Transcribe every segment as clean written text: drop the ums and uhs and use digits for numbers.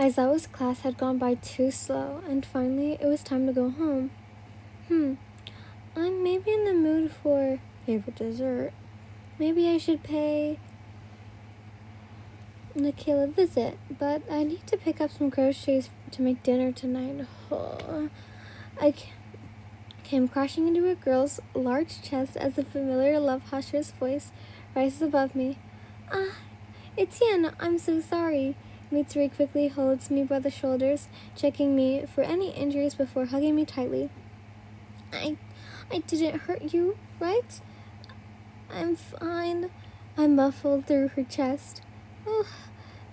Aizawa's class had gone by too slow, and finally it was time to go home. I'm maybe in the mood for favorite dessert. Maybe I should pay Nikhil a visit, but I need to pick up some groceries to make dinner tonight. I came crashing into a girl's large chest as a familiar love husher's voice rises above me. It's Yen, I'm so sorry. Mitsuri quickly holds me by the shoulders, checking me for any injuries before hugging me tightly. I didn't hurt you, right? I'm fine. I muffled through her chest.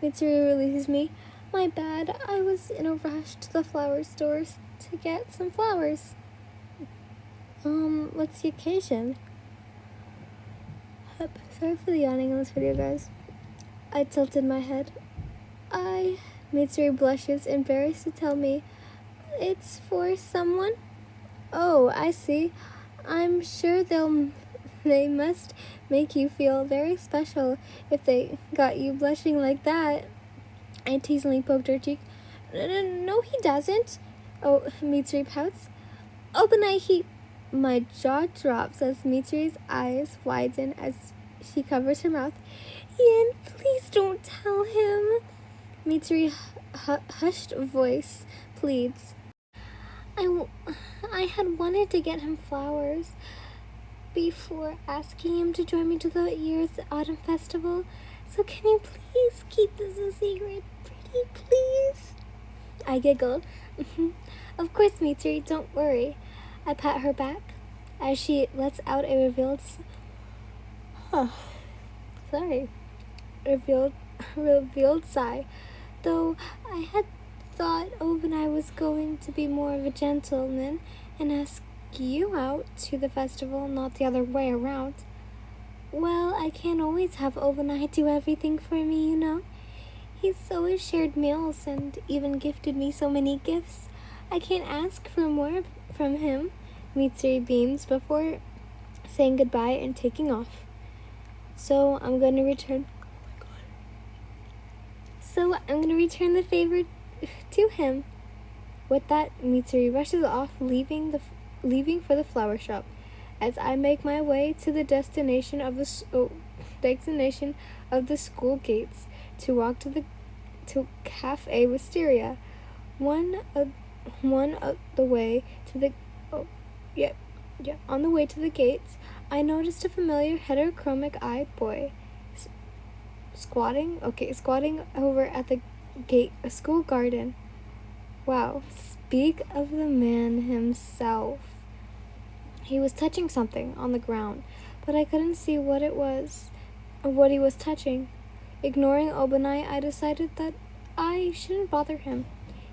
Mitsuri releases me. My bad. I was in a rush to the flower stores to get some flowers. What's the occasion? Sorry for the yawning in this video, guys. I tilted my head. Mitsuri blushes, embarrassed to tell me. It's for someone? Oh, I see. I'm sure they must make you feel very special if they got you blushing like that. I teasingly poked her cheek. No, he doesn't. Oh, Mitsuri pouts. Obanai, My jaw drops as Mitsuri's eyes widen as she covers her mouth. Ian, please don't tell him. Mitsuri hushed voice pleads. I had wanted to get him flowers before asking him to join me to the year's autumn festival. So can you please keep this a secret? Pretty please? I giggled. Of course, Mitsuri, don't worry. I pat her back as she lets out a revealed sigh. Though I had thought Obanai was going to be more of a gentleman and ask you out to the festival, not the other way around. Well, I can't always have Obanai do everything for me, you know. He's always shared meals and even gifted me so many gifts. I can't ask for more from him. Mitsuri beams before saying goodbye and taking off. So I'm going to return the favor to him. With that, Mitsuri rushes off, leaving for the flower shop. As I make my way to the destination of the school gates to walk to Cafe Wisteria, on the way to the gates, I noticed a familiar heterochromic-eyed boy squatting over at the gate, a school garden. Wow, speak of the man himself. He was touching something on the ground, but I couldn't see what it was or what he was touching. Ignoring Obanai, I decided that I shouldn't bother him.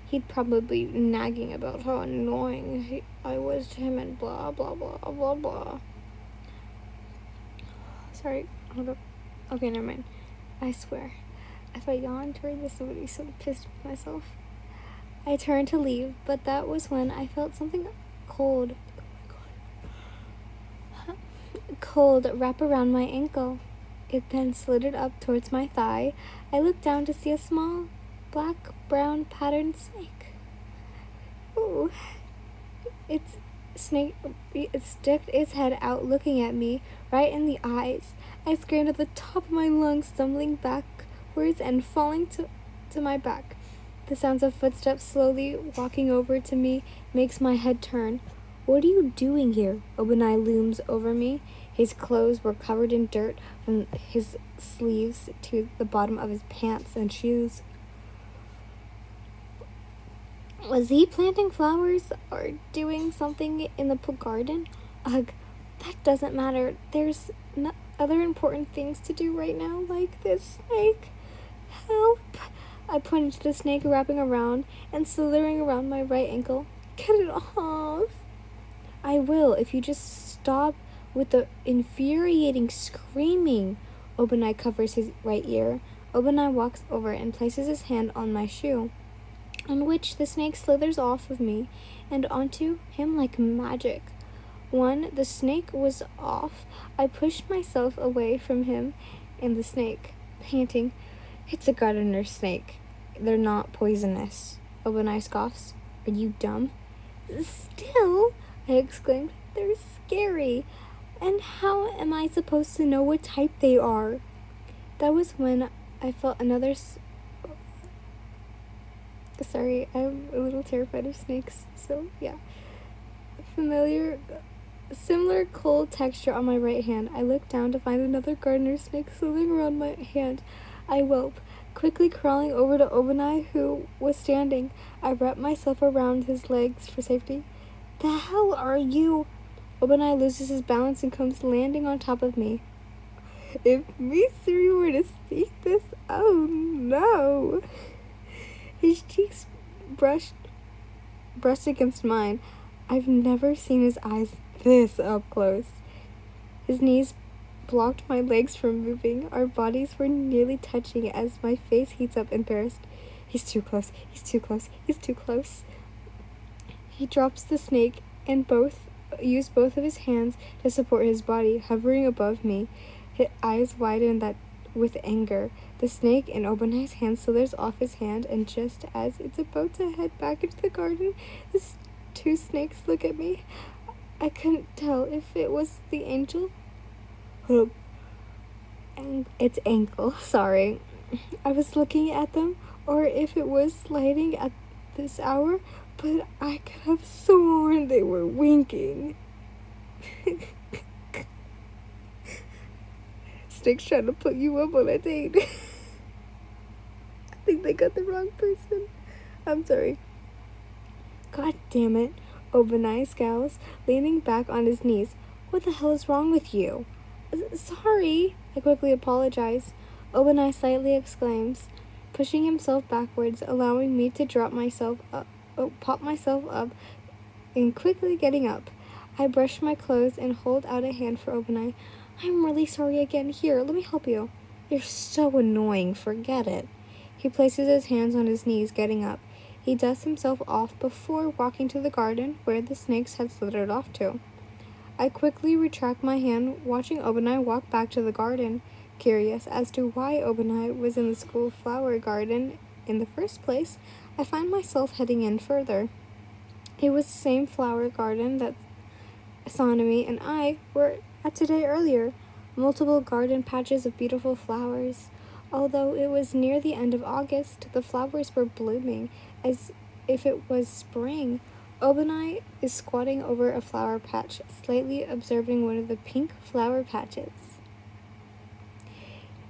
He'd probably be nagging about how annoying I was to him and blah, blah, blah, blah, blah. Sorry, hold up. Okay, never mind. I swear, if I yawned during this, I would be so pissed with myself. I turned to leave, but that was when I felt something cold wrap around my ankle. It then slithered up towards my thigh. I looked down to see a small, black-brown patterned snake. Ooh. It stuck its head out, looking at me right in the eyes. I screamed at the top of my lungs, stumbling backwards and falling to my back. The sounds of footsteps slowly walking over to me makes my head turn. What are you doing here? Obanai looms over me. His clothes were covered in dirt from his sleeves to the bottom of his pants and shoes. Was he planting flowers or doing something in the garden? Ugh, that doesn't matter. There's other important things to do right now, like this snake. Help! I pointed to the snake wrapping around and slithering around my right ankle. Get it off! I will, if you just stop with the infuriating screaming. Obanai covers his right ear. Obanai walks over and places his hand on my shoe, on which the snake slithers off of me and onto him like magic. When the snake was off, I pushed myself away from him and the snake, panting. It's a gardener snake. they're not poisonous. Obanai scoffs. Are you dumb? Still, I exclaimed, they're scary. And how am I supposed to know what type they are? That was when I felt another... Sorry, I'm a little terrified of snakes, so yeah. Similar cold texture on my right hand. I looked down to find another gardener snake slithering around my hand. I woke, quickly crawling over to Obanai, who was standing. I wrapped myself around his legs for safety. The hell are you? Obanai loses his balance and comes landing on top of me. If Mystery were to see this, oh no. His cheeks brushed against mine. I've never seen his eyes this up close. His knees blocked my legs from moving. Our bodies were nearly touching as my face heats up embarrassed. He's too close. He's too close. He's too close. He drops the snake and used both of his hands to support his body, hovering above me. His eyes widened with anger. The snake in Obanai's hand slithers off his hand, and just as it's about to head back into the garden, the two snakes look at me. I couldn't tell if it was the angel. It's ankle, sorry. I was looking at them, or if it was lighting at this hour, but I could have sworn they were winking. Snakes trying to put you up on a date. I think they got the wrong person. I'm sorry. God damn it. Obanai scowls, leaning back on his knees. What the hell is wrong with you? Sorry. I quickly apologize. Obanai slightly exclaims, pushing himself backwards, allowing me to pop myself up, and quickly getting up. I brush my clothes and hold out a hand for Obanai. I'm really sorry again. Here, let me help you. You're so annoying. Forget it. He places his hands on his knees, getting up. He dusts himself off before walking to the garden where the snakes had slithered off to. I quickly retract my hand, watching Obanai walk back to the garden, curious as to why Obanai was in the school flower garden in the first place. I find myself heading in further. It was the same flower garden that Astronomy and I were at today earlier. Multiple garden patches of beautiful flowers. Although it was near the end of August, the flowers were blooming as if it was spring. Obanai is squatting over a flower patch, slightly observing one of the pink flower patches.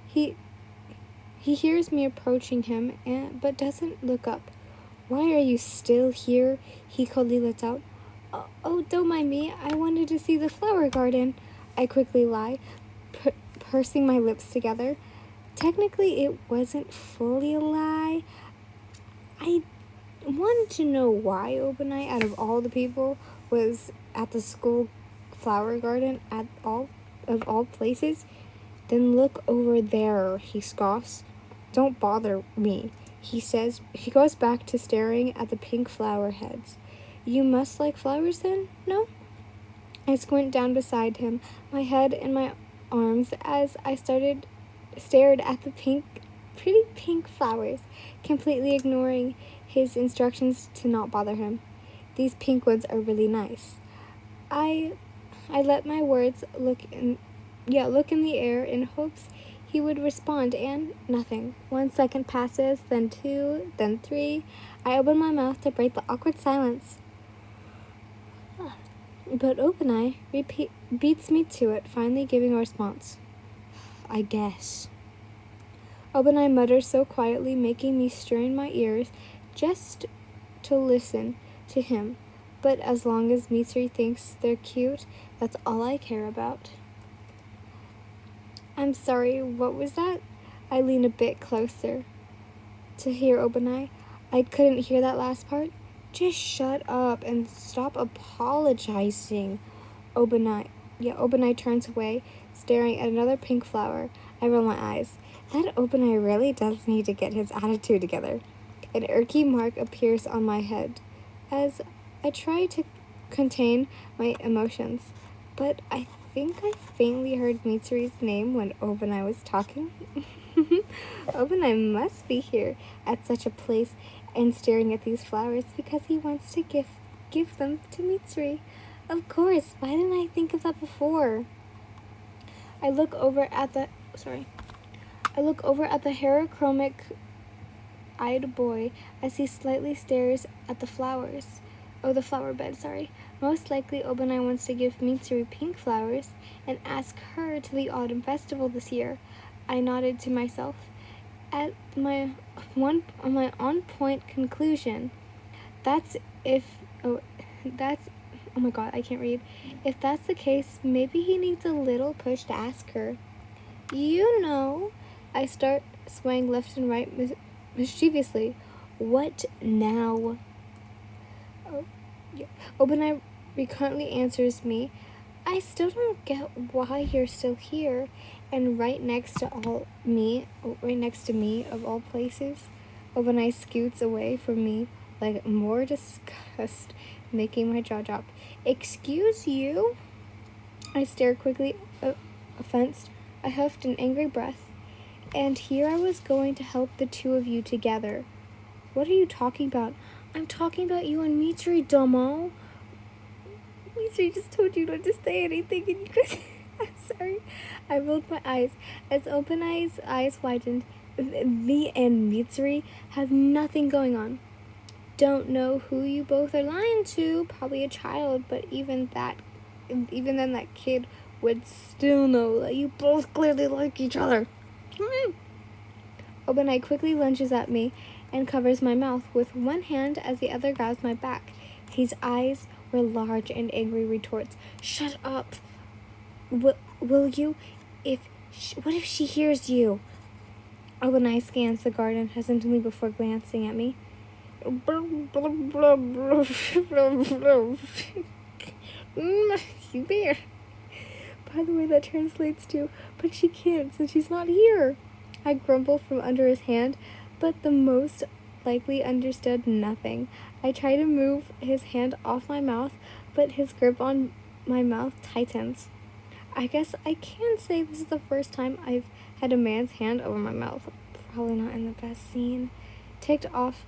He hears me approaching him, but doesn't look up. Why are you still here? He coldly lets out. Oh, don't mind me. I wanted to see the flower garden. I quickly lie, pursing my lips together. Technically, it wasn't fully a lie. I wanted to know why Obanai, out of all the people, was at the school flower garden of all places. Then look over there, he scoffs. Don't bother me, he says. He goes back to staring at the pink flower heads. You must like flowers then, no? I squint down beside him, my head in my arms, as I stared at the pretty pink flowers, completely ignoring his instructions to not bother him. These pink ones are really nice. I let my words look in the air in hopes he would respond, and nothing. 1 second passes, then 2, then 3. I open my mouth to break the awkward silence. But Obanai beats me to it, finally giving a response. I guess. Obanai mutters so quietly, making me strain my ears just to listen to him. But as long as Mitri thinks they're cute, that's all I care about. I'm sorry, what was that? I lean a bit closer to hear Obanai. I couldn't hear that last part. Just shut up and stop apologizing. Obanai turns away, staring at another pink flower. I roll my eyes. That Obanai really does need to get his attitude together. An irky mark appears on my head as I try to contain my emotions, but I think I faintly heard Mitri's name when Obanai was talking. Obanai must be here at such a place and staring at these flowers because he wants to give them to Mitsuri. Of course, why didn't I think of that before? I look over at the heterochromic eyed boy as he slightly stares at the flowers. Oh, the flower bed, sorry. Most likely Obanai wants to give Mitsuri pink flowers and ask her to the autumn festival this year. I nodded to myself at my on-point conclusion. Oh my god, I can't read. If that's the case, maybe he needs a little push to ask her. You know, I start swaying left and right mischievously. What now? Oh, yeah. Obanai recurrently answers me. I still don't get why you're still here. And right next to me, of all places, Obanai scoots away from me like more disgust, making my jaw drop. Excuse you? I stared quickly, offensed. I huffed an angry breath. And here I was going to help the two of you together. What are you talking about? I'm talking about you and Mitsuri, dumbo. Mitsuri just told you not to say anything and you guys... I'm sorry. I rolled my eyes. As Obanai's eyes widened, me and Mitsuri have nothing going on. Don't know who you both are lying to. Probably a child, but even then that kid would still know that you both clearly like each other. Obanai quickly lunges at me and covers my mouth with one hand as the other grabs my back. His eyes were large and angry retorts. Shut up! Will you? What if she hears you? Obanai scans the garden hesitantly before glancing at me. You there? By the way, that translates to, but she can't since she's not here. I grumble from under his hand, but the most likely understood nothing. I try to move his hand off my mouth, but his grip on my mouth tightens. I guess I can say this is the first time I've had a man's hand over my mouth. Probably not in the best scene. Ticked off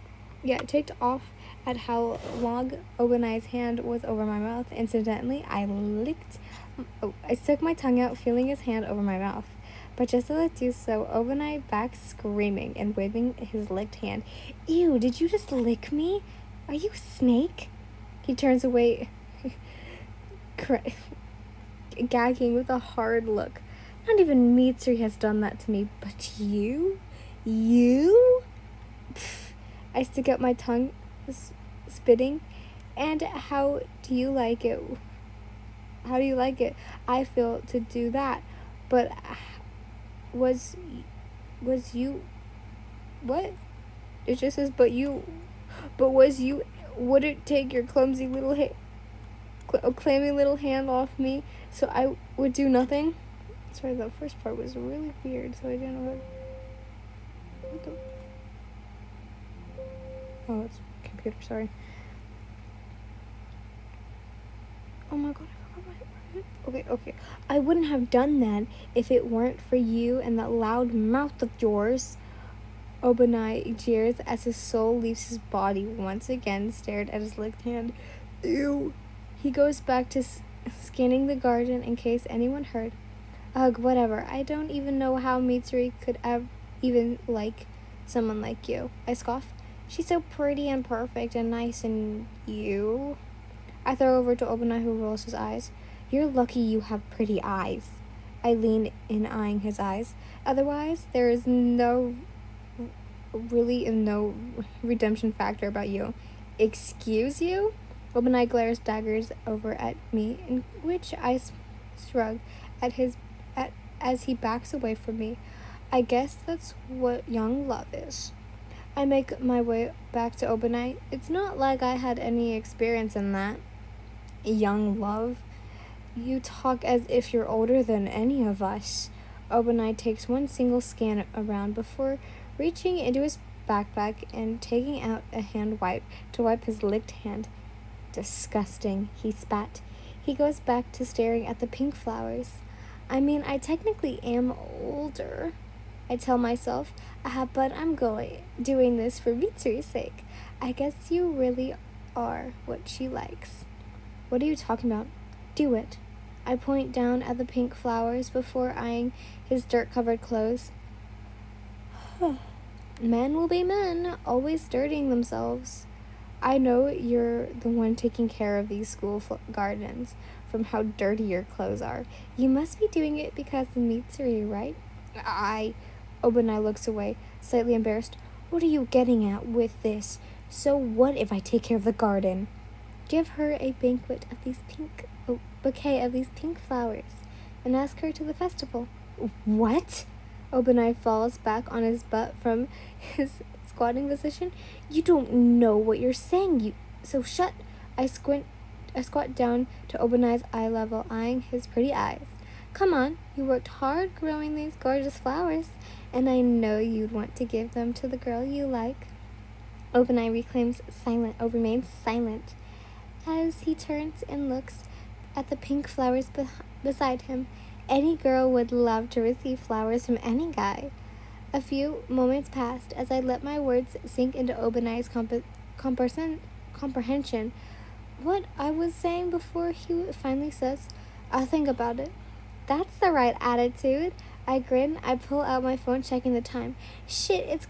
at how long Obanai's hand was over my mouth. Incidentally, I stuck my tongue out, feeling his hand over my mouth. But just as I do so, Obanai backs screaming and waving his licked hand. Ew, did you just lick me? Are you a snake? He turns away, gagging with a hard look. Not even Mitsuri has done that to me, but you? You? Pfft. I stick out my tongue, spitting. And how do you like it? How do you like it? I feel to do that, but was you? What? It just says, but was you? Would it take your clumsy little clammy little hand off me so I would do nothing? Sorry, the first part was really weird, so I didn't know what the... Oh, it's computer, sorry. Oh my god, I forgot my word. Okay. I wouldn't have done that if it weren't for you and that loud mouth of yours. Obanai jeers as his soul leaves his body, once again stared at his licked hand. Ew. He goes back to scanning the garden in case anyone heard. Ugh, whatever. I don't even know how Mitsuri could even like someone like you. I scoff. She's so pretty and perfect and nice, and you? I throw over to Obanai, who rolls his eyes. You're lucky you have pretty eyes. I lean in, eyeing his eyes. Otherwise, there is no redemption factor about you. Excuse you? Obanai glares daggers over at me, in which I shrug as he backs away from me. I guess that's what young love is. I make my way back to Obanai. It's not like I had any experience in that. Young love? You talk as if you're older than any of us. Obanai takes one single scan around before reaching into his backpack and taking out a hand wipe to wipe his licked hand. Disgusting, he spat. He goes back to staring at the pink flowers. I mean, I technically am older. I tell myself, but I'm doing this for Mitsu's sake. I guess you really are what she likes. What are you talking about? Do it. I point down at the pink flowers before eyeing his dirt-covered clothes. Men will be men, always dirtying themselves. I know you're the one taking care of these school gardens from how dirty your clothes are. You must be doing it because of Mitsuri, right? Obanai looks away, slightly embarrassed. What are you getting at with this? So what if I take care of the garden? Give her a bouquet of these pink flowers, and ask her to the festival. What? Obanai falls back on his butt from his squatting position. You don't know what you're saying, so shut. I squat down to Obanai's eye level, eyeing his pretty eyes. Come on, you worked hard growing these gorgeous flowers, and I know you'd want to give them to the girl you like. Obanai remains silent as he turns and looks at the pink flowers beside him. Any girl would love to receive flowers from any guy. A few moments passed as I let my words sink into Obanai's comprehension. What I was saying before he finally says, I'll think about it. That's the right attitude. I grin. I pull out my phone, checking the time. Shit, it's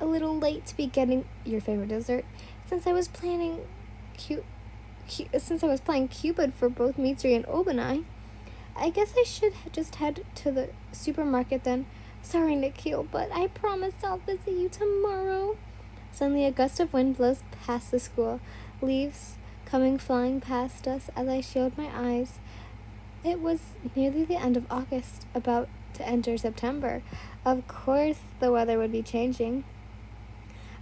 a little late to be getting your favorite dessert. Since I was playing Cupid for both Mitsuri and Obanai, I guess I should just head to the supermarket then. Sorry, Nikhil, but I promise I'll visit you tomorrow. Suddenly, a gust of wind blows past the school, leaves coming flying past us as I shield my eyes. It was nearly the end of August, about to enter September. Of course, the weather would be changing.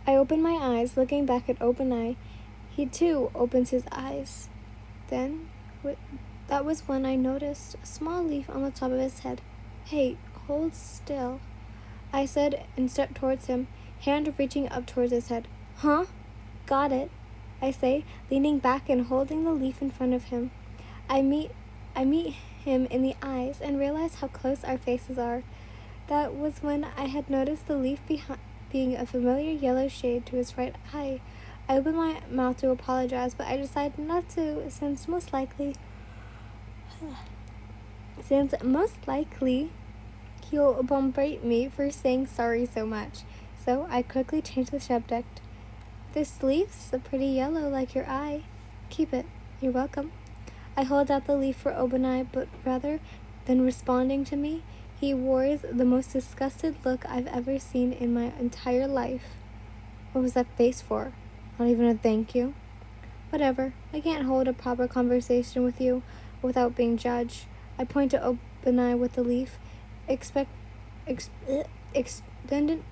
I open my eyes, looking back at Obanai. He too opens his eyes. Then, that was when I noticed a small leaf on the top of his head. Hey, hold still, I said and stepped towards him, hand reaching up towards his head. Huh? Got it, I say, leaning back and holding the leaf in front of him. I meet him in the eyes and realize how close our faces are. That was when I had noticed the leaf being a familiar yellow shade to his right eye. I opened my mouth to apologize, but I decided not to, since most likely he'll berate me for saying sorry so much. So I quickly changed the subject. This leaf's a pretty yellow like your eye. Keep it. You're welcome. I hold out the leaf for Obanai, but rather than responding to me, he wore the most disgusted look I've ever seen in my entire life. What was that face for? Not even a thank you? Whatever. I can't hold a proper conversation with you without being judged. I point to Obanai with the leaf, extended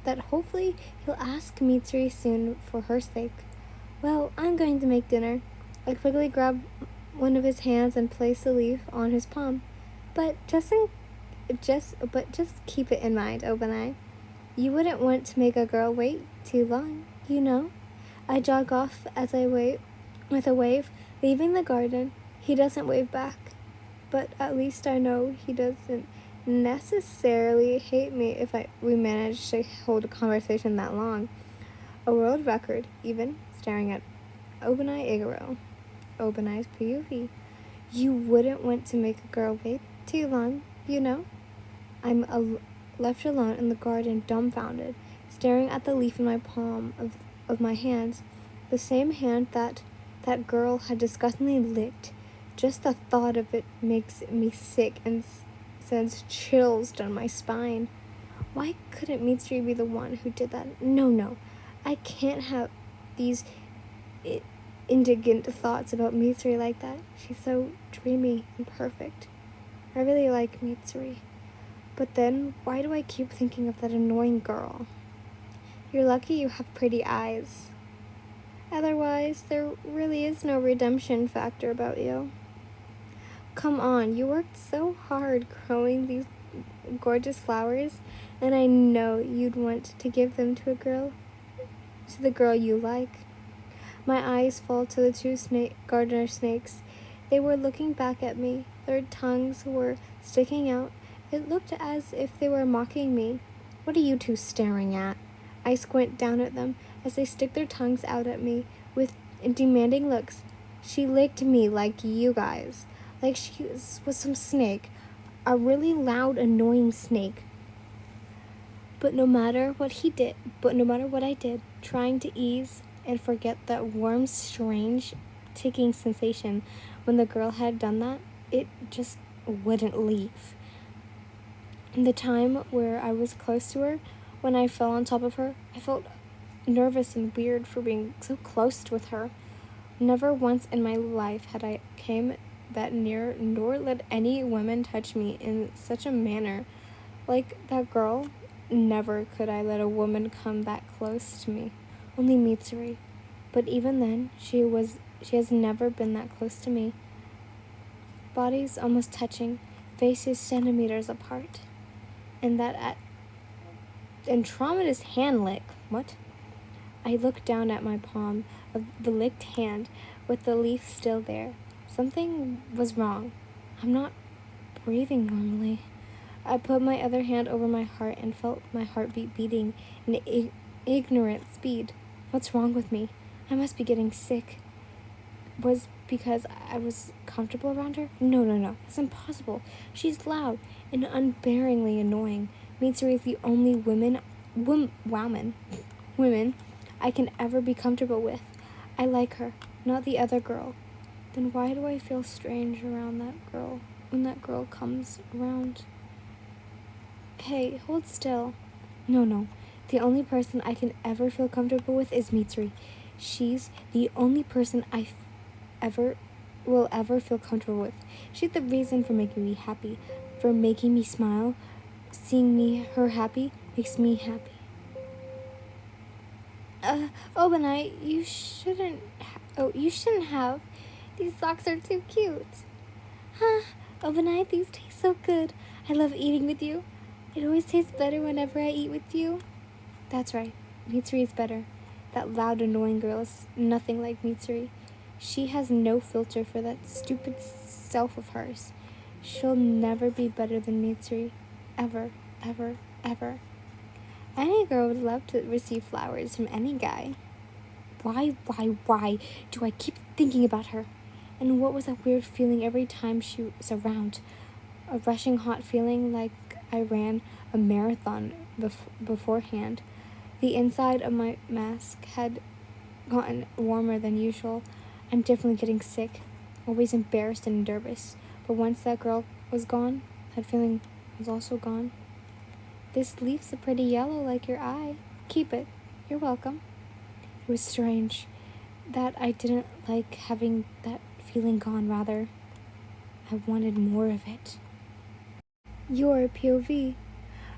that hopefully he'll ask Mitsuri soon for her sake. Well, I'm going to make dinner. I quickly grab one of his hands and place the leaf on his palm. But just keep it in mind, Obanai. You wouldn't want to make a girl wait too long, you know? I jog off as I wait with a wave, leaving the garden. He doesn't wave back, but at least I know he doesn't necessarily hate me if we manage to hold a conversation that long. A world record, even, staring at Obanai Igaro. Obanai's POV. You wouldn't want to make a girl wait too long, you know? I'm left alone in the garden, dumbfounded, staring at the leaf in my palm of my hands, the same hand that girl had disgustingly licked. Just the thought of it makes me sick and sends chills down my spine. Why couldn't Mitsuri be the one who did that? No. I can't have these indignant thoughts about Mitsuri like that. She's so dreamy and perfect. I really like Mitsuri. But then, why do I keep thinking of that annoying girl? You're lucky you have pretty eyes. Otherwise, there really is no redemption factor about you. Come on, you worked so hard growing these gorgeous flowers, and I know you'd want to give them to the girl you like. My eyes fall to the two gardener snakes. They were looking back at me. Their tongues were sticking out. It looked as if they were mocking me. What are you two staring at? I squint down at them as they stick their tongues out at me with demanding looks. She licked me like you guys, like she was some snake, a really loud, annoying snake. But no matter what I did, trying to ease and forget that warm, strange, ticking sensation when the girl had done that, it just wouldn't leave. In the time where I was close to her, when I fell on top of her, I felt nervous and weird for being so close with her. Never once in my life had I came that near, nor let any woman touch me in such a manner. Like that girl, never could I let a woman come that close to me. Only Mitsuri. But even then, she has never been that close to me. Bodies almost touching, faces centimeters apart. And traumatist hand lick. What? I looked down at my palm of the licked hand with the leaf still there. Something was wrong. I'm not breathing normally. I put my other hand over my heart and felt my heartbeat beating in ignorant speed. What's wrong with me? I must be getting sick. Was because I was comfortable around her? No. It's impossible. She's loud and unbearingly annoying. Mitsuri is the only women I can ever be comfortable with. I like her, not the other girl. Then why do I feel strange around that girl when that girl comes around? Hey, hold still. No. The only person I can ever feel comfortable with is Mitsuri. She's the only person I will ever feel comfortable with. She's the reason for making me happy, for making me smile. Seeing her happy makes me happy. Obanai, you shouldn't have. These socks are too cute. Huh, Obanai, these taste so good. I love eating with you. It always tastes better whenever I eat with you. That's right. Mitsuri is better. That loud, annoying girl is nothing like Mitsuri. She has no filter for that stupid self of hers. She'll never be better than Mitsuri. Ever. Any girl would love to receive flowers from any guy. Why do I keep thinking about her? And what was that weird feeling every time she was around? A rushing hot feeling like I ran a marathon beforehand. The inside of my mask had gotten warmer than usual. I'm definitely getting sick, always embarrassed and nervous. But once that girl was gone, that feeling was also gone. This leaf's a pretty yellow like your eye. Keep it. You're welcome. It was strange that I didn't like having that feeling gone, rather. I wanted more of it. Your POV.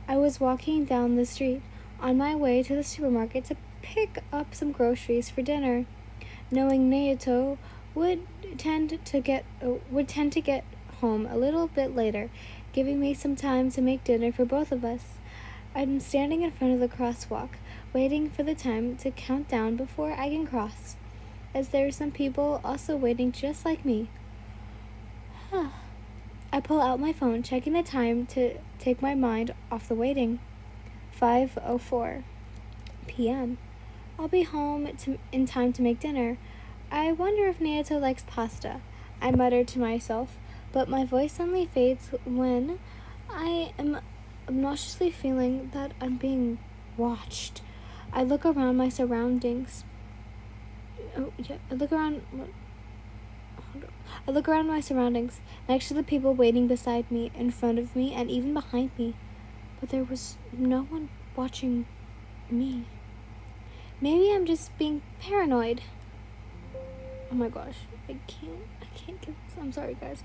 I was walking down the street on my way to the supermarket to pick up some groceries for dinner, knowing Naoto would tend to get home a little bit later, giving me some time to make dinner for both of us. I'm standing in front of the crosswalk, waiting for the time to count down before I can cross, as there are some people also waiting just like me. I pull out my phone, checking the time to take my mind off the waiting. 5:04 p.m. I'll be home in time to make dinner. I wonder if Naoto likes pasta, I muttered to myself, but my voice suddenly fades when I am obnoxiously feeling that I'm being watched. I look around my surroundings. I look around my surroundings, next to the people waiting beside me, in front of me, and even behind me. But there was no one watching me. Maybe I'm just being paranoid. Oh my gosh, I can't get this. I'm sorry, guys.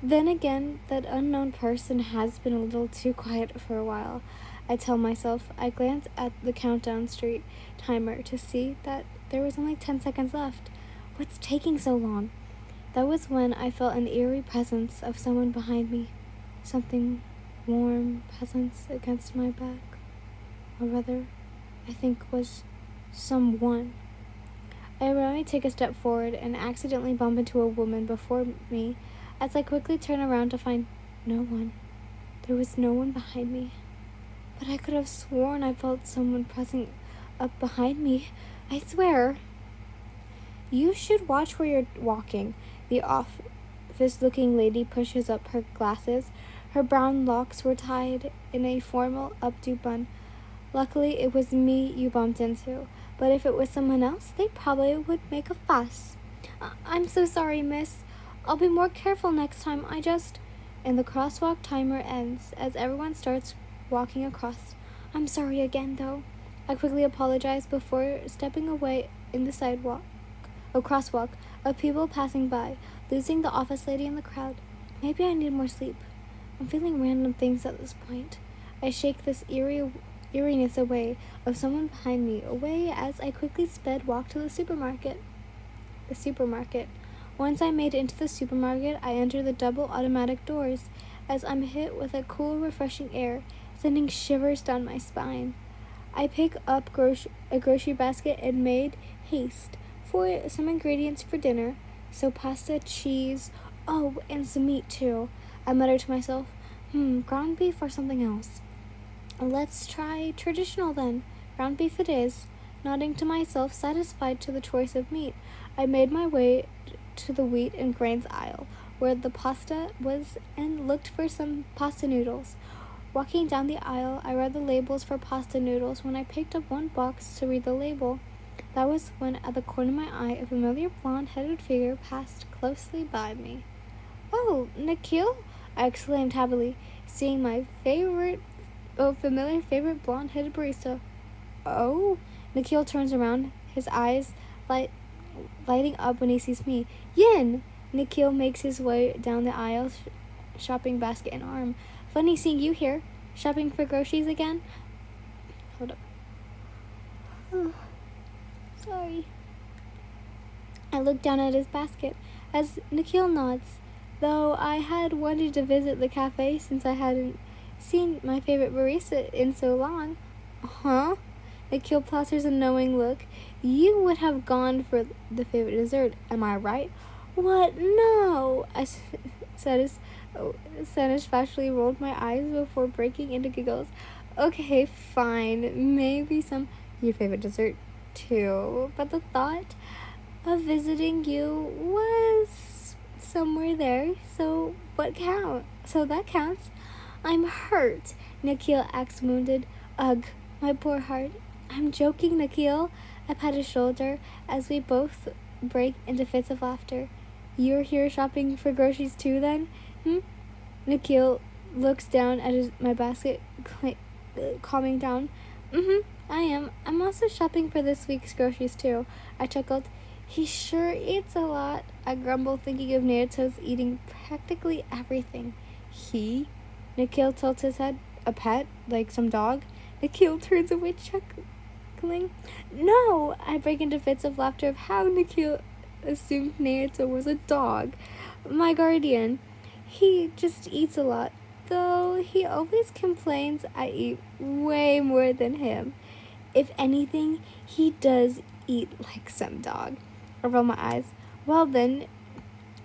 Then again, that unknown person has been a little too quiet for a while. I tell myself. I glance at the countdown street timer to see that there was only 10 seconds left. What's taking so long? That was when I felt an eerie presence of someone behind me. Something warm presence against my back. Or rather, I think was someone. I abruptly take a step forward and accidentally bump into a woman before me as I quickly turn around to find no one. There was no one behind me. but I could have sworn I felt someone pressing up behind me. I swear. You should watch where you're walking. The office-looking lady pushes up her glasses. Her brown locks were tied in a formal updo bun. Luckily, it was me you bumped into, but if it was someone else, they probably would make a fuss. I'm so sorry, miss. I'll be more careful next time. And the crosswalk timer ends as everyone starts walking across. I'm sorry again, though. I quickly apologized before stepping away in the crosswalk of people passing by, losing the office lady in the crowd. Maybe I need more sleep. I'm feeling random things at this point. I shake this eeriness away of someone behind me, away as I quickly walk to the supermarket. Once I made it into the supermarket, I enter the double automatic doors as I'm hit with a cool, refreshing air, sending shivers down my spine. I pick up a grocery basket and made haste for some ingredients for dinner. So pasta, cheese, oh, and some meat too. I mutter to myself, ground beef or something else. Let's try traditional then. Ground beef it is. Nodding to myself, satisfied to the choice of meat, I made my way to the wheat and grains aisle, where the pasta was, and looked for some pasta noodles. Walking down the aisle, I read the labels for pasta noodles when I picked up one box to read the label. That was when, at the corner of my eye, a familiar blonde-headed figure passed closely by me. Oh, Nikhil! I exclaimed happily, seeing my familiar favorite blonde-headed barista. Oh? Nikhil turns around, his eyes lighting up when he sees me. Yin! Nikhil makes his way down the aisle, shopping basket in arm. Funny seeing you here. Shopping for groceries again? Hold up. Sorry. I look down at his basket as Nikhil nods, though I had wanted to visit the cafe since I hadn't seen my favorite barista in so long. Huh? Nikhil plasters a knowing look. You would have gone for the favorite dessert, am I right? What? No! I satisfactorily rolled my eyes before breaking into giggles. Okay, fine. Maybe your favorite dessert too. But the thought of visiting you was somewhere there, so that counts. I'm hurt. Nikhil acts wounded. Ugh, my poor heart. I'm joking, Nikhil. I pat his shoulder as we both break into fits of laughter. You're here shopping for groceries too, then? Nikhil looks down at my basket, calming down. I am. I'm also shopping for this week's groceries too. I chuckled. He sure eats a lot. I grumbled, thinking of Naruto's eating practically everything. He? Nikhil tilts his head. A pet? Like some dog? Nikhil turns away, chuckling. No! I break into fits of laughter of how Nikhil assumed Naruto was a dog. My guardian. He just eats a lot, though he always complains I eat way more than him. If anything, he does eat like some dog. I roll my eyes. Well then,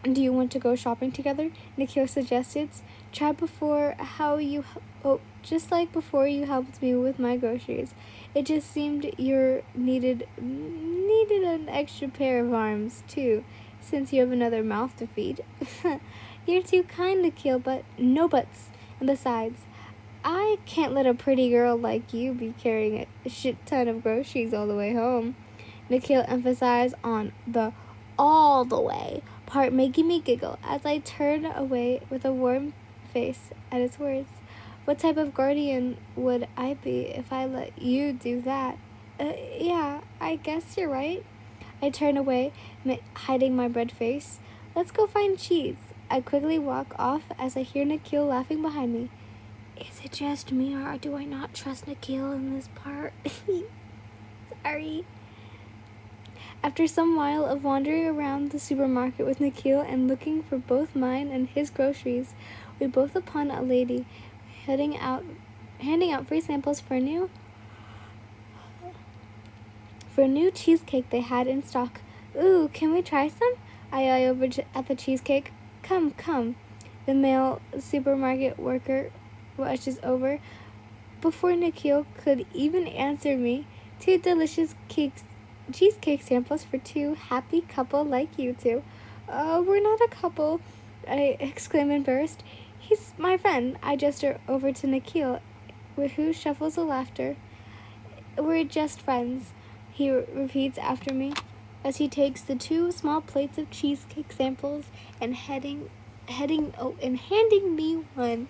do you want to go shopping together? Nikhil suggested. Just like before you helped me with my groceries. It just seemed you needed an extra pair of arms, too, since you have another mouth to feed. You're too kind, Nikhil, but no buts. And besides, I can't let a pretty girl like you be carrying a shit ton of groceries all the way home. Nikhil emphasized on the all the way part, making me giggle as I turn away with a warm face at his words. What type of guardian would I be if I let you do that? Yeah, I guess you're right. I turn away, hiding my red face. Let's go find cheese. I quickly walk off as I hear Nikhil laughing behind me. Is it just me, or do I not trust Nikhil in this part? Sorry. After some while of wandering around the supermarket with Nikhil and looking for both mine and his groceries, we both upon a lady handing out free samples for a new cheesecake they had in stock. Ooh, can we try some? I eye over at the cheesecake. Come. The male supermarket worker rushes over. Before Nikhil could even answer me, two delicious cheesecake samples for two happy couple like you two. We're not a couple, I exclaim embarrassed. He's my friend. I gesture over to Nikhil, who shuffles a laughter. We're just friends, he repeats after me as he takes the two small plates of cheesecake samples and handing me one.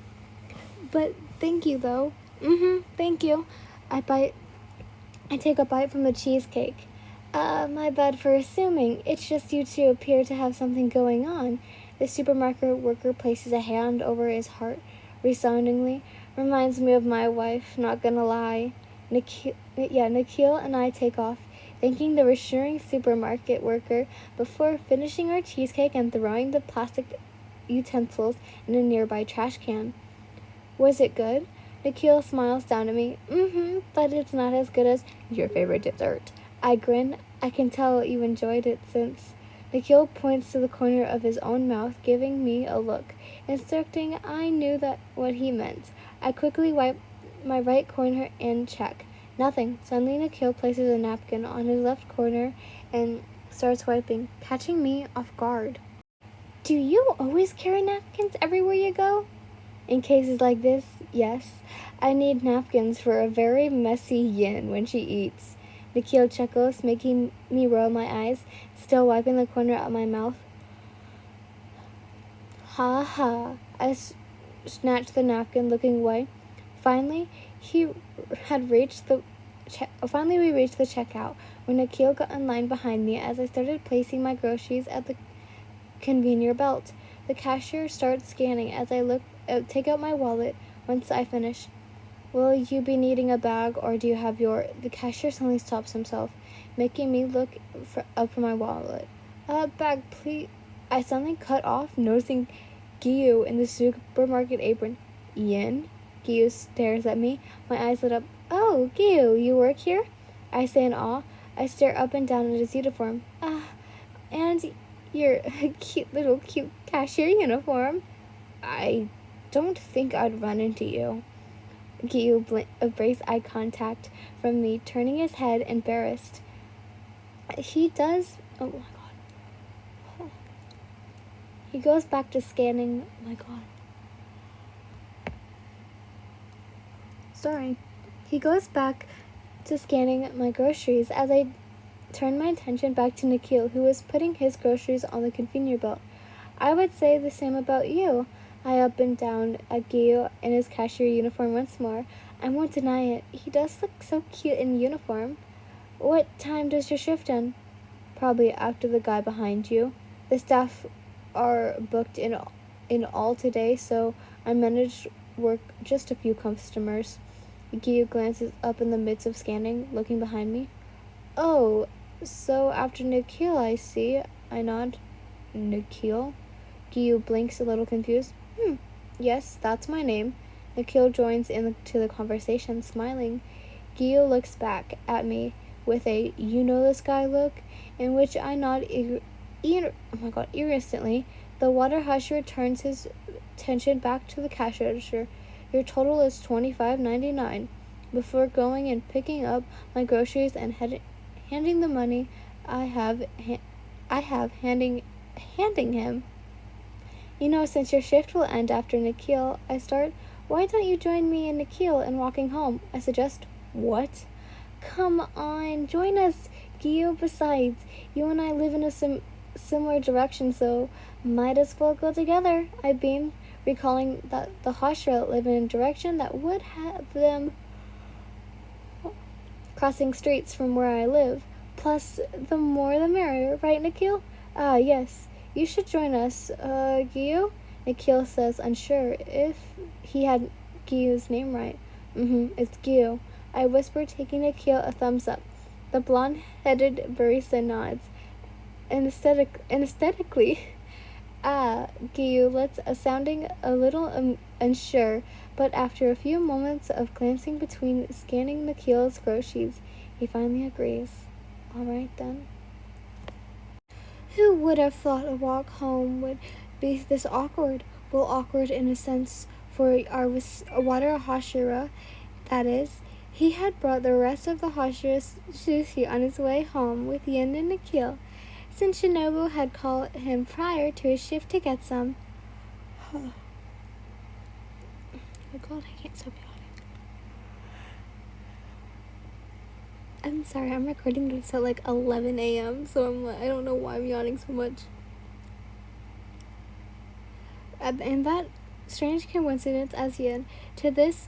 But thank you though. Thank you. I take a bite from the cheesecake. My bad for assuming. It's just you two appear to have something going on. The supermarket worker places a hand over his heart, resoundingly. Reminds me of my wife, not gonna lie. Nikhil and I take off, thanking the reassuring supermarket worker before finishing our cheesecake and throwing the plastic utensils in a nearby trash can. Was it good? Nikhil smiles down at me. But it's not as good as your favorite dessert. I grin. I can tell you enjoyed it since. Nikhil points to the corner of his own mouth, giving me a look, instructing I knew that what he meant. I quickly wipe my right corner and check. Nothing. Suddenly Nikhil places a napkin on his left corner and starts wiping, catching me off guard. Do you always carry napkins everywhere you go? In cases like this, yes. I need napkins for a very messy yin when she eats. Nikhil chuckles, making me roll my eyes, still wiping the corner of my mouth. Ha ha. I snatched the napkin, looking away. Finally, we reached the checkout, when Nikhil got in line behind me as I started placing my groceries at the conveyor belt. The cashier starts scanning as I take out my wallet once I finish. Will you be needing a bag, or do you have The cashier suddenly stops himself, making me look up for my wallet. Bag, please. I suddenly cut off, noticing Giyu in the supermarket apron. Ian? Giyu stares at me. My eyes lit up. Oh, Giyu, you work here? I say in awe. I stare up and down at his uniform. And your cute cashier uniform. I don't think I'd run into you. Giyu breaks eye contact from me, turning his head, embarrassed. He does. Oh my god. He goes back to scanning. Oh my god. Sorry. He goes back to scanning my groceries as I turn my attention back to Nikhil, who is putting his groceries on the conveyor belt. I would say the same about you. I up and down at Giyu in his cashier uniform once more. I won't deny it. He does look so cute in uniform. What time does your shift end? Probably after the guy behind you. The staff are booked in all today, so I managed work just a few customers. Giyu glances up in the midst of scanning, looking behind me. Oh, so after Nikhil, I see. I nod. Nikhil? Giyu blinks, a little confused. Yes, that's my name. Nikhil joins into the conversation, smiling. Giyu looks back at me with a "you know this guy" look, in which I nod irrestantly. The water husher turns his attention back to the cash register. Your total is $25.99. Before going and picking up my groceries and handing the money, I have handing him. Since your shift will end after Nikhil, I start. Why don't you join me and Nikhil in walking home? I suggest. What? Come on, join us, Giyu. Besides, you and I live in a similar direction, so might as well go together. I beamed, recalling that the Hashra live in a direction that would have them crossing streets from where I live. Plus, the more the merrier, right, Nikhil? Yes. You should join us, Giyu? Nikhil says, unsure if he had Giyu's name right. It's Giyu. I whisper, taking Nikhil a thumbs up. The blonde-headed barista nods. Aesthetically. Giyu sounding a little unsure, but after a few moments of glancing between scanning Nikhil's groceries, he finally agrees. All right, then. Who would have thought a walk home would be this awkward? Well, awkward in a sense for our water hashira. That is, he had brought the rest of the Hashira sushi on his way home with Yin and Nikhil, since Shinobu had called him prior to his shift to get some. Oh god, I can't stop yawning. I'm sorry, I'm recording this at like 11 a.m., so I don't know why I'm yawning so much. And that strange coincidence as Yin, to his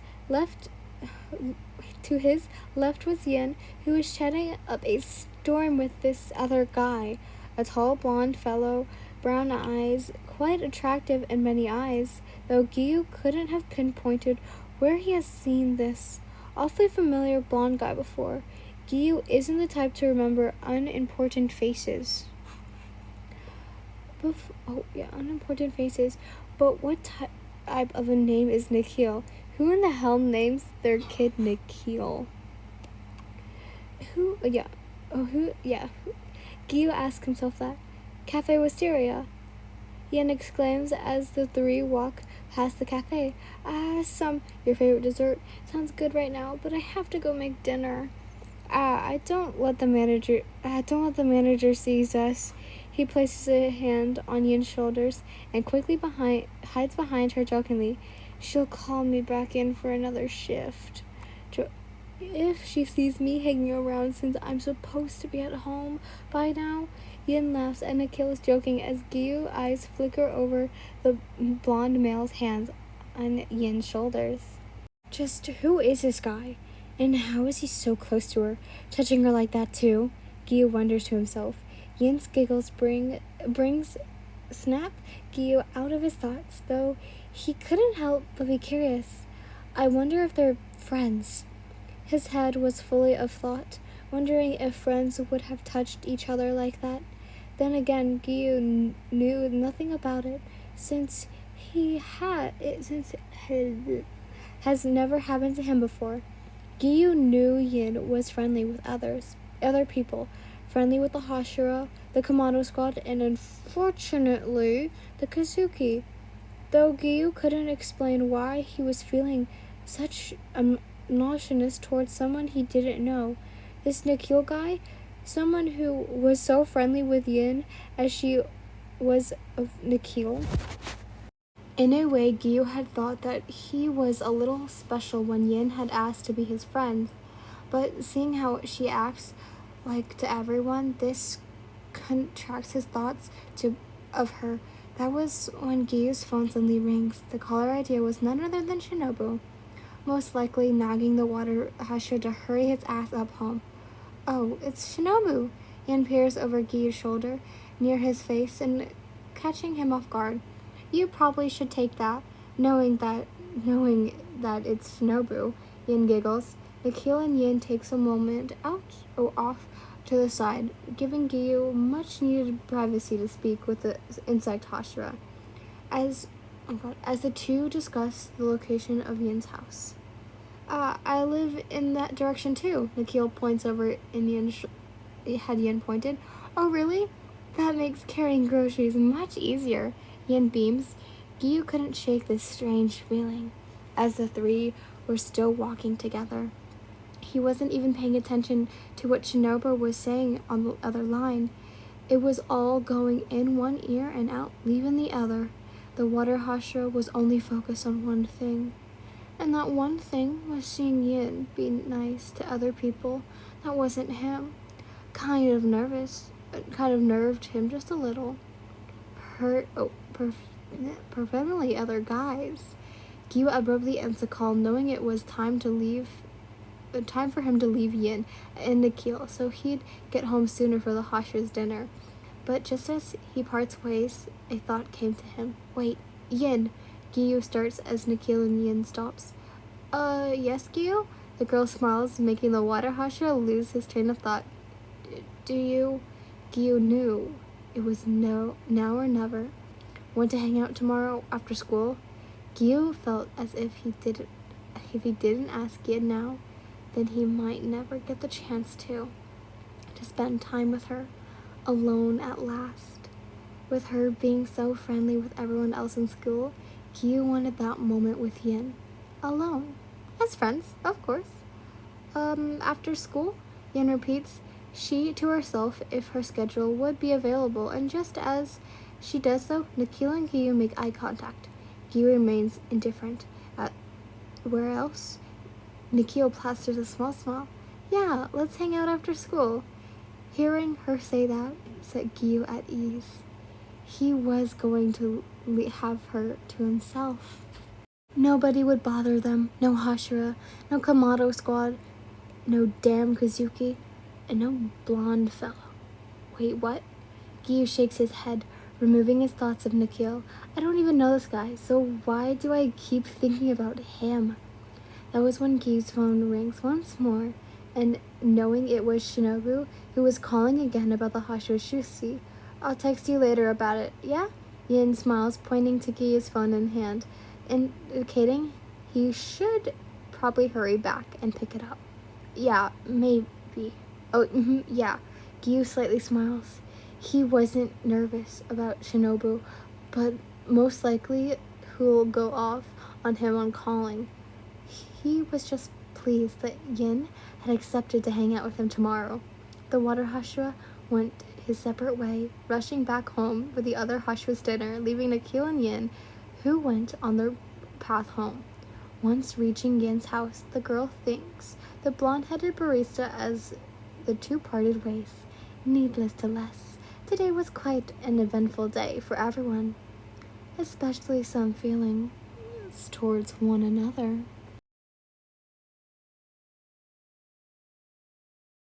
left was Yin, who was chatting up a storm with this other guy, a tall blonde fellow, brown eyes, quite attractive in many eyes, though Giyu couldn't have pinpointed where he has seen this awfully familiar blonde guy before. Giyu isn't the type to remember unimportant faces. Unimportant faces. But what type of a name is Nikhil? Who in the hell names their kid Nikhil? Giyu asks himself that. Cafe Wisteria, Yen exclaims as the three walk past the cafe. Your favorite dessert. Sounds good right now, but I have to go make dinner. Don't let the manager sees us. He places a hand on Yin's shoulders and quickly hides behind her jokingly. She'll call me back in for another shift. If she sees me hanging around since I'm supposed to be at home by now. Yin laughs and Nikhil is joking as Giyu's eyes flicker over the blonde male's hands on Yin's shoulders. Just who is this guy? And how is he so close to her, touching her like that too? Giyu wonders to himself. Yin's giggles brings Giyu out of his thoughts, though he couldn't help but be curious. I wonder if they're friends. His head was full of thought, wondering if friends would have touched each other like that. Then again, Giyu knew nothing about it, since has never happened to him before. Giyu knew Yin was friendly with other people, friendly with the Hashira, the Commando Squad, and unfortunately, the Kazuki. Though Giyu couldn't explain why he was feeling such nauseousness towards someone he didn't know. This Nikhil guy, someone who was so friendly with Yin as she was of Nikhil. In a way, Giyu had thought that he was a little special when Yin had asked to be his friend, but seeing how she acts like to everyone, this contracts his thoughts of her. That was when Giyu's phone suddenly rings. The caller ID was none other than Shinobu, most likely nagging the water Hashira to hurry his ass up home. Oh, it's Shinobu! Yin peers over Giyu's shoulder, near his face, and catching him off guard. You probably should take that, knowing that it's Shinobu. Yin giggles. Nikhil and Yin takes a moment off to the side, giving Giyu much needed privacy to speak with the insect Hashira. As the two discuss the location of Yin's house. I live in that direction too. Nikhil points over in had Yin pointed. Oh really? That makes carrying groceries much easier. Yin beams. Giyu couldn't shake this strange feeling. As the three were still walking together, he wasn't even paying attention to what Shinobu was saying on the other line. It was all going in one ear and out, leaving the other. The water Hashira was only focused on one thing. And that one thing was seeing Yin be nice to other people that wasn't him. Kind of nerved him just a little. Preferably other guys. Giyu abruptly ends the call, knowing it was time for him to leave Yin and Nikhil, so he'd get home sooner for the Hashira's dinner. But just as he parts ways, a thought came to him. Wait, Yin! Giyu starts as Nikhil and Yin stops. Yes, Giyu? The girl smiles, making the water Hashira lose his train of thought. Do you? Giyu knew it was now or never. Want to hang out tomorrow after school? Giyu felt as if he didn't ask Yin now, then he might never get the chance to spend time with her, alone at last. With her being so friendly with everyone else in school, Giyu wanted that moment with Yin, alone, As friends, of course. After school, Yen repeats she to herself if her schedule would be available, and just as she does so, Nikhil and Giyu make eye contact. Giyu remains indifferent. Where else? Nikhil plasters a small smile. Yeah, let's hang out after school. Hearing her say that set Giyu at ease. He was going to have her to himself. Nobody would bother them. No Hashira, no Kamado squad, no damn Kazuki, and no blonde fellow. Wait, what? Giyu shakes his head, removing his thoughts of Nikhil. I don't even know this guy, so why do I keep thinking about him? That was when Giyu's phone rings once more, and knowing it was Shinobu, who was calling again about the Hashira Shushi. I'll text you later about it, yeah? Yin smiles, pointing to Giyu's phone in hand, indicating he should probably hurry back and pick it up. Yeah, maybe. Oh, yeah. Giyu slightly smiles. He wasn't nervous about Shinobu, but most likely who'll go off on him on calling. He was just pleased that Yin had accepted to hang out with him tomorrow. The water Hashira went his separate way, rushing back home for the other Hashira's dinner, leaving Nikhil and Yin, who went on their path home. Once reaching Yin's house, the girl thanks the blonde-headed barista as the two parted ways. Needless to less, today was quite an eventful day for everyone, especially some feelings towards one another.